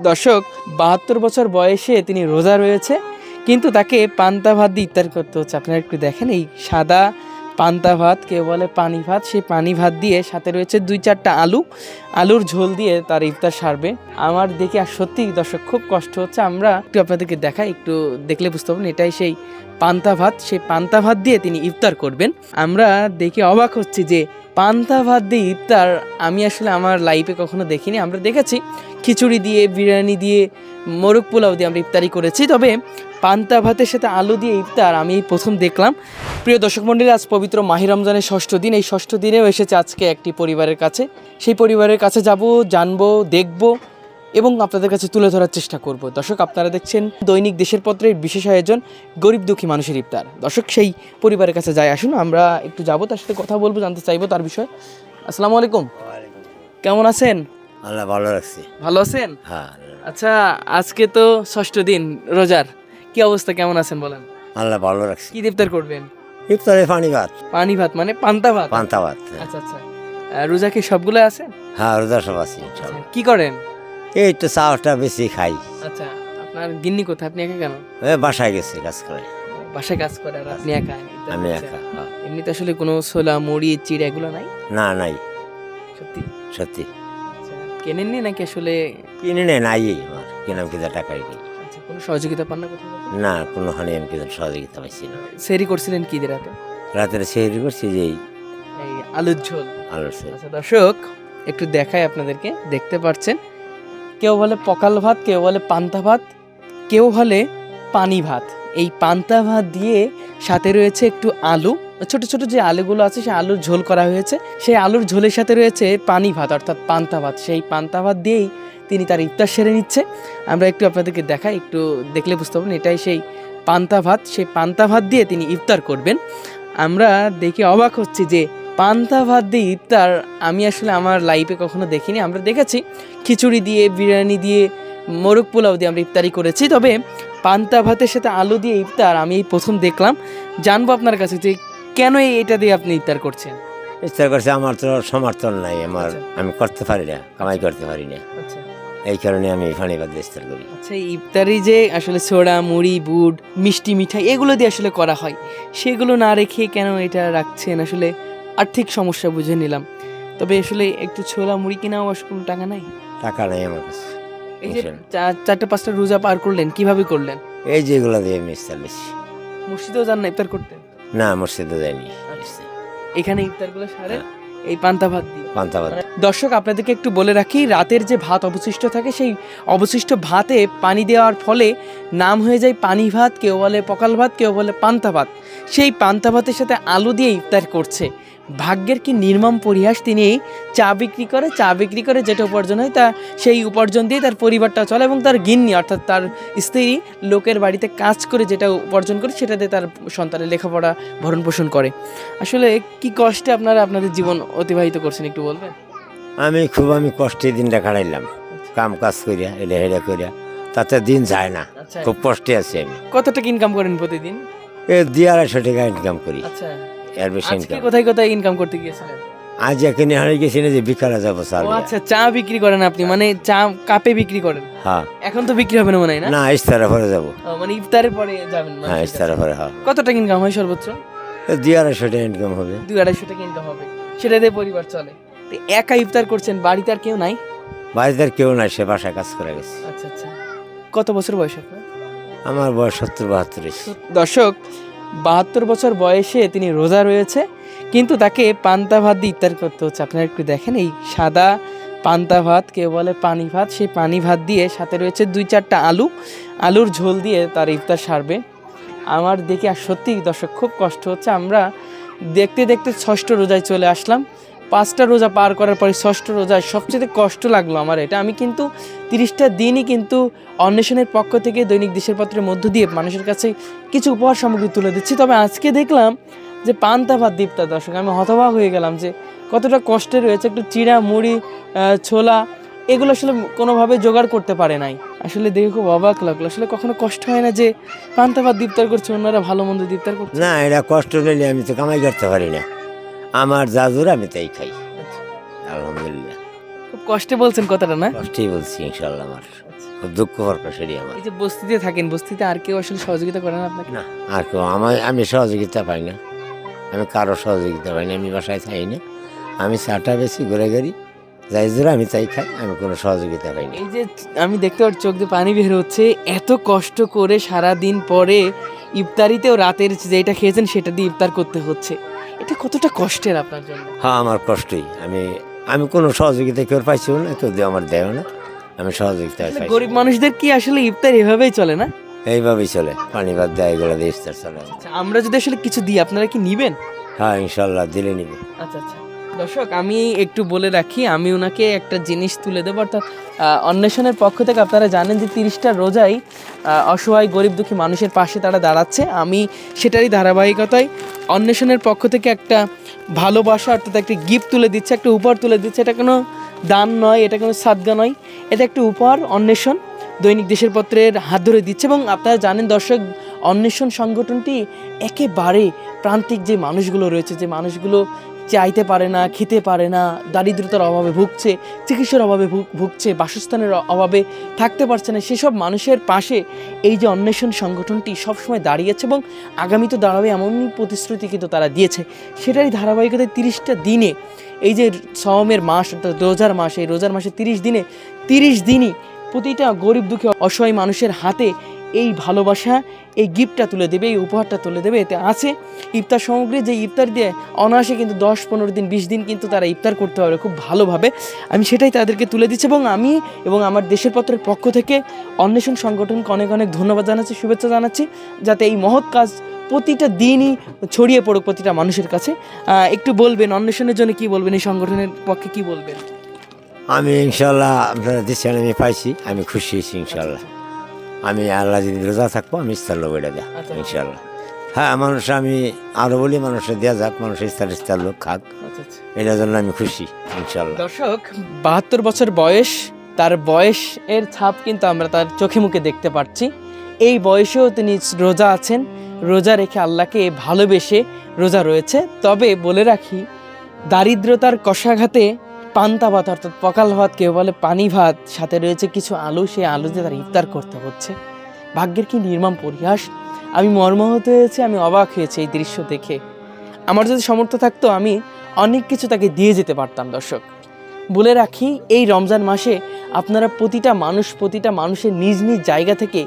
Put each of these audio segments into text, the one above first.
দর্শক ৭২ বছর বয়সে তিনি রোজা রয়েছে, কিন্তু তাকে পান্তা ভাত দিয়ে ইফতার করতে হচ্ছে। আপনারা একটু দেখেন, এই সাদা পান্তা ভাত, কেউ বলে পানি ভাত, সেই পানি ভাত দিয়ে সাথে রয়েছে ২-৪টা আলুর ঝোল দিয়ে তার ইফতার সারবে। আমার দেখে আর সত্যি দর্শক খুব কষ্ট হচ্ছে। আমরা একটু আপনাদেরকে দেখাই, একটু দেখলে বুঝতে পারবেন এটাই সেই পান্তা ভাত। সেই পান্তা ভাত দিয়ে তিনি ইফতার করবেন। আমরা দেখে অবাক হচ্ছি যে পান্তা ভাত দিয়ে ইফতার আমি আসলে আমার লাইফে কখনো দেখিনি। আমরা দেখেছি খিচুড়ি দিয়ে, বিরিয়ানি দিয়ে, মোরগ পোলাও দিয়ে আমরা ইফতারি করেছি, তবে পান্তা ভাতের সাথে আলু দিয়ে ইফতার আমি এই প্রথম দেখলাম। প্রিয় দর্শক মণ্ডলী, আজ পবিত্র মাহি রমজানের ষষ্ঠ দিন। এই ষষ্ঠ দিনেও এসেছে আজকে একটি পরিবারের কাছে। সেই পরিবারের কাছে যাব, জানবো, দেখব এবং আপনাদের কাছে তুলে ধরার চেষ্টা করব। দর্শক, আপনারা দেখছেন দৈনিক দেশের পত্রের বিশেষ আয়োজন গরিব দুঃখী মানুষের ইফতার। দর্শক, সেই পরিবারের কাছে যাই, আসুন আমরা একটু যাব, তার সাথে কথা বলবো, জানতে চাইবো তার বিষয়ে। আসসালামু আলাইকুম, কেমন আছেন? আল্লাহ ভালো রাখছি। ভালো আছেন? হ্যাঁ, আচ্ছা, আজকে তো ষষ্ঠ দিন রোজার, কি অবস্থা, কেমন আছেন বলেন? আল্লাহ ভালো রাখছি। কি ইফতার করবেন? ইফতারে পানি ভাত। পানি ভাত মানে পান্তা ভাত? পান্তা ভাত। আচ্ছা আচ্ছা। রোজা কি সবগুলো আছে? হ্যাঁ, রোজা সব আছি ইনশাআল্লাহ। কি করেন? এই তো চাউলটা বেশি খাই। আচ্ছা, আপনার গিন্নি কোথায়, আপনি একা কেন? বাসায় গেছি কাজ করে। বাসায় কাজ করে আর আপনি একা? আমি একা। হ্যাঁ। এমনিতে আসলে কোনো ছোলা, মুড়ি, চিড়া এগুলো নাই? না, নাই। সত্যি? সত্যি আচ্ছা, কেনেননি নাকি আসলে? কিনে নেই, নাই আমার কিনাম কিনা টাকাই নেই। আচ্ছা, কোনো সহযোগিতা পান না কোথাও? না, কোনো হানি আমি কিনা সহযোগিতা পাইছি না। সেরি করছিলেন কি দিয়ে রাতে? রাতের সেহরি করছি যে এই আলুর ঝোল। আলুর সেহরি। আচ্ছা দর্শক, একটু দেখাই আপনাদেরকে, দেখতে পাচ্ছেন কেউ বলে পকাল ভাত, কেউ বলে পান্তা ভাত, কেউ বলে পানি ভাত। এই পান্তা ভাত দিয়ে সাথে রয়েছে একটু আলু, ছোট ছোট যে আলুগুলো আছে সেই আলুর ঝোল করা হয়েছে। সেই আলুর ঝোলের সাথে রয়েছে পানি ভাত অর্থাৎ পান্তা ভাত। সেই পান্তা ভাত দিয়েই তিনি তার ইফতার সেরে নিচ্ছে। আমরা একটু আপনাদেরকে দেখাই, একটু দেখলে বুঝতে পারবেন এটাই সেই পান্তা ভাত। সেই পান্তা ভাত দিয়ে তিনি ইফতার করবেন। আমরা দেখে অবাক হচ্ছি যে পান্তা ভাত দিয়ে ইফতার আমি আসলে আমার লাইফে কখনো দেখিনি। আমরা দেখেছি খিচুড়ি দিয়ে, বিরিয়ানি দিয়ে, মোরগ পোলাও দিয়ে আমরা ইফতারি করেছি, তবে পান্তা ভাতের সাথে আলু দিয়ে ইফতার আমি এই প্রথম দেখলাম। জানবো আপনার কাছে যে কেন এটা দিয়ে আপনি ইফতার করছেন? ইফতার করছে, আমার তো সমর্থন নাই, আমার আচ্ছা। আমি করতে পারি না, কামাই করতে পারি না, আচ্ছা এই কারণে আমি পানি ভাত দিয়ে ইফতার করি। আচ্ছা, এই ইফতারি যে আসলে সোডা, মুড়ি, বুট, মিষ্টি, মিঠাই এগুলো দিয়ে আসলে করা হয়, সেগুলো না রেখে কেন এটা রাখছেন? আসলে আর্থিক সমস্যা বুঝে নিলাম, তবে আসলে একটু ছোলা মুড়ি কিনাও কোনো টাকা নাই? টাকা নেই আমার কাছে। এই যে 4-5টা রোজা পার করলেন, কিভাবে করলেন? এই যেগুলো দিয়ে আমি ইফতার বেশি। মসজিদেও যান না ইফতার করতে? না, মসজিদে যাইনি। এখানে ইফতারগুলো সারেন এই পান্তা ভাত দিয়ে? পান্তা ভাত। দর্শক, আপনাদেরকে একটু বলে রাখি, রাতের যে ভাত অবশিষ্ট থাকে সেই অবশিষ্ট ভাতে পানি দেওয়ার ফলে নাম হয়ে যায় পানি ভাত, কেউ বলে পকাল ভাত, কেউ বলে পান্তা ভাত। সেই পান্তা ভাতের সাথে আলু দিয়ে ইফতার করছে। ভাগ্যের কি নির্মম পরিহাস, তিনি চা বিক্রি করে যেটা উপার্জন হয় তা সেই উপার্জন দিয়ে তার পরিবারটা চলে, এবং তার গিন্নি অর্থাৎ তার স্ত্রী লোকের বাড়িতে কাজ করে যেটা উপার্জন করে সেটা দিয়ে তার সন্তানের লেখাপড়া ভরণ পোষণ করে। আসলে কি কষ্টে আপনারা আপনাদের জীবন অতিবাহিত করছেন, একটু বলবেন? আমি কষ্টে দিনটা কাটাইলাম, কাম কাজ করিয়া, এটা হেরা করিয়া, তাতে দিন যায় না। আচ্ছা, খুব কষ্টে আছি আমি। কত টাকা ইনকাম করেন প্রতিদিন? 200-250 টাকা ইনকাম করি, আচ্ছা, এর বেশি আজকে ইনকাম। কোথায় কোথায় ইনকাম করতে গিয়েছিলেন? আজ এখানে হারিয়ে গেছি না যে বিকালে যাবো চাল। ও আচ্ছা, চা বিক্রি করেন আপনি, মানে চা কাপে বিক্রি করেন? হ্যাঁ। এখন তো বিক্রি হবে না মনে হয় না? না, ইফতারের পরে যাবো। মানে ইফতারের পরে যাবেন? হ্যাঁ, ইফতারের পরে। হ্যাঁ। কত টাকা ইনকাম হয় সর্বোচ্চ? 200-250 টাকা ইনকাম হবে। 200-250 টাকা ইনকাম হবে, সেটা দিয়ে পরিবার চলে। তো একা ইফতার করছেন, বাড়িতে আর কেউ নাই? বাড়িতে আর কেউ নাই, সে বাসায় কাজ করে গেছে। আচ্ছা আচ্ছা। কত বছর বয়স আপনার? আমার বয়স 70-72। দর্শক, ৭২ বছর বয়সে তিনি রোজা রয়েছে, কিন্তু তাকে পান্তা ভাত দিয়ে ইফতার করতে হচ্ছে। আপনারা একটু দেখেন, এই সাদা পান্তা ভাত, কেউ বলে পানি ভাত, সেই পানি ভাত দিয়ে সাথে রয়েছে 2-4টা আলুর ঝোল দিয়ে তার ইফতার সারবে। আমার দেখে আর সত্যি দর্শক খুব কষ্ট হচ্ছে। আমরা দেখতে দেখতে ষষ্ঠ রোজায় চলে আসলাম। 5টা রোজা পার করার পরে ষষ্ঠ রোজায় সবচেয়ে কষ্ট লাগলো আমার এটা। আমি কিন্তু 30টা দিনই কিন্তু অন্বেষণের পক্ষ থেকে দৈনিক দেশের পত্রের মধ্য দিয়ে মানুষের কাছে কিছু উপহার সামগ্রী তুলে দিচ্ছি, তবে আজকে দেখলাম যে পান্তা ভাত দীপ্তা। দর্শক, আমি হতবাক হয়ে গেলাম যে কতটা কষ্টে রয়েছে। একটু চিড়া, মুড়ি, ছোলা এগুলো আসলে কোনোভাবে জোগাড় করতে পারে নাই। আসলে দেখে খুব অবাক লাগলো। আসলে কখনো কষ্ট হয় না যে পান্তা ভাত দীপ্তার করছে, অন্যরা ভালো মন্দ দীপ্তার করছে? না, এটা কষ্ট নিলে আমি তো কামাই করতে পারি না, আমার যা জোর আমি তাই খাই। আলহামদুলিল্লাহ। খুব কষ্টে বলছেন কথাটা না? কষ্টেই বলছি ইনশাল্লাহ। আমার খুব দুঃখ প্রকাশ করি আমার। এই যে বস্তিতে থাকেন, বস্তিতে আর কেউ আসলে সহযোগিতা করে না আপনাকে? না, আর কেউ আমি সহযোগিতা পাই না, আমি কারো সহযোগিতা পাই না, আমি বাসায় খাই না, আমি চাটা বেশি ঘুরে ঘুরি, যাই জোরে আমি তাই খাই, আমি কোনো সহযোগিতা পাই না। এই যে আমি দেখতে পাচ্ছি চোখ দিয়ে পানি বের হচ্ছে, এত কষ্ট করে সারা দিন পরে ইফতারিতেও রাতের যেটা খেয়েছেন সেটা দিয়ে ইফতার করতে হচ্ছে, এটা কতটা কষ্টের আপনার জন্য? হ্যাঁ, আমার কষ্টই, আমি কোনো সহযোগিতা কেউ পাইছিও না, কেউ আমার দেয় না, আমি সহযোগিতা আসলে পাইছি। গরিব মানুষদের কি আসলে ইফতার এভাবেই চলে না? এইভাবেই চলে, পানি ভাত দেয়, এগুলো দিয়ে ইফতার চলে। আচ্ছা, আমরা যদি আসলে কিছু দিই আপনারা কি নিবেন? হ্যাঁ, ইনশাল্লাহ দিলে নিব। আচ্ছা আচ্ছা, দর্শক আমি একটু বলে রাখি, আমি ওনাকে একটা জিনিস তুলে দেবো, অর্থাৎ অন্বেষণের পক্ষ থেকে আপনারা জানেন যে 30টা রোজাই অসহায় গরিব দুঃখী মানুষের পাশে তারা দাঁড়াচ্ছে। আমি সেটারই ধারাবাহিকতায় অন্বেষণের পক্ষ থেকে একটা ভালোবাসা অর্থাৎ একটা গিফট তুলে দিচ্ছে, একটা উপহার তুলে দিচ্ছে। এটা কোনো দান নয়, এটা কোনো সাদগা নয়, এটা একটা উপহার অন্বেষণ দৈনিক দেশের পত্রের হাত ধরে দিচ্ছে। এবং আপনারা জানেন দর্শক, অন্বেষণ সংগঠনটি একেবারে প্রান্তিক যে মানুষগুলো রয়েছে, যে মানুষগুলো চাইতে পারে না, খেতে পারে না, দারিদ্রতার অভাবে ভুগছে, চিকিৎসার অভাবে ভুগছে, বাসস্থানের অভাবে থাকতে পারছে না, সেসব মানুষের পাশে এই যে অন্বেষণ সংগঠনটি সবসময় দাঁড়িয়েছে এবং আগামী তো দাঁড়াবে এমনই প্রতিশ্রুতি কিন্তু তারা দিয়েছে। সেটারই ধারাবাহিকতায় 30টা দিনে এই যে সওমের মাস অর্থাৎ রোজার মাস, এই রোজার মাসে 30 দিনে 30 দিনই প্রতিটা গরিব দুঃখী অসহায় মানুষের হাতে এই ভালোবাসা, এই গিফটটা তুলে দেবে, এই উপহারটা তুলে দেবে। এতে আছে ইফতার সামগ্রী, যে ইফতার দিয়ে অনায়াসে কিন্তু 10-15 দিন 20 দিন কিন্তু তারা ইফতার করতে পারবে খুব ভালোভাবে। আমি সেটাই তাদেরকে তুলে দিচ্ছি এবং আমি এবং আমার দেশের পত্রের পক্ষ থেকে অন্বেষণ সংগঠনকে অনেক অনেক ধন্যবাদ জানাচ্ছি, শুভেচ্ছা জানাচ্ছি, যাতে এই মহৎ কাজ প্রতিটা দিনই ছড়িয়ে পড়ুক প্রতিটা মানুষের কাছে। একটু বলবেন অন্বেষণের জন্য কি বলবেন, এই সংগঠনের পক্ষে কি বলবেন? আমি ইনশাল্লাহ আপনারা দিচ্ছেন, আমি পাইছি, আমি খুশি হয়েছি ইনশাল্লাহ। আমি আল্লাহ যদি রোজা থাকবো আমি ইফতার লোক এটা দেয় আচ্ছা। ইনশাল্লাহ। হ্যাঁ, মানুষ আমি আরও বলি মানুষের দেওয়া যাক, মানুষের ইফতার লোক খাক, আচ্ছা আচ্ছা। এটার জন্য আমি খুশি ইনশাল্লাহ। দর্শক 72 বছর বয়স, তার বয়সের ছাপ কিন্তু আমরা তার চোখে মুখে দেখতে পাচ্ছি। এই বয়সেও তিনি রোজা আছেন, রোজা রেখে আল্লাহকে ভালোবেসে রোজা রয়েছে। তবে বলে রাখি, দারিদ্রতার কষাঘাতে পান্তা ভাত অর্থাৎ পকাল ভাত, কেউ বলে পানি ভাত, সাথে রয়েছে কিছু আলু, সেই আলু দিয়ে তার ইফতার করতে হচ্ছে। ভাগ্যের কি নির্মম পরিহাস! আমি মর্মাহত হয়েছি, আমি অবাক হয়েছি এই দৃশ্য দেখে। আমার যদি সামর্থ্য থাকতো আমি অনেক কিছু তাকে দিয়ে যেতে পারতাম। দর্শক বলে রাখি, এই রমজান মাসে আপনারা প্রতিটা মানুষের নিজ নিজ জায়গা থেকে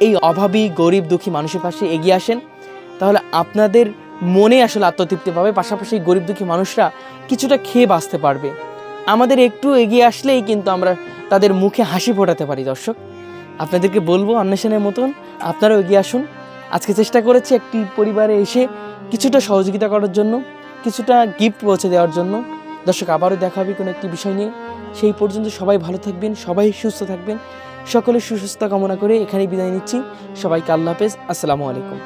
এই অভাবী গরিব দুঃখী মানুষের পাশে এগিয়ে আসেন, তাহলে আপনাদের মনে আসলে আত্মতৃপ্তি পাবে, পাশাপাশি গরিব দুঃখী মানুষরা কিছুটা খেয়ে বাঁচতে পারবে। আমাদের একটু এগিয়ে আসলেই কিন্তু আমরা তাদের মুখে হাসি ফোটাতে পারি। দর্শক আপনাদেরকে বলবো, অন্বেষণের মতন আপনারাও এগিয়ে আসুন। আজকে চেষ্টা করেছি একটি পরিবারে এসে কিছুটা সহযোগিতা করার জন্য, কিছুটা গিফট পৌঁছে দেওয়ার জন্য। দর্শক আবারও দেখা হবে কোনো একটি বিষয় নিয়ে। সেই পর্যন্ত সবাই ভালো থাকবেন, সবাই সুস্থ থাকবেন, সকলের সুস্বাস্থ্য কামনা করে এখানেই বিদায় নিচ্ছি। সবাইকে আল্লাহ হাফেজ, আসসালামু আলাইকুম।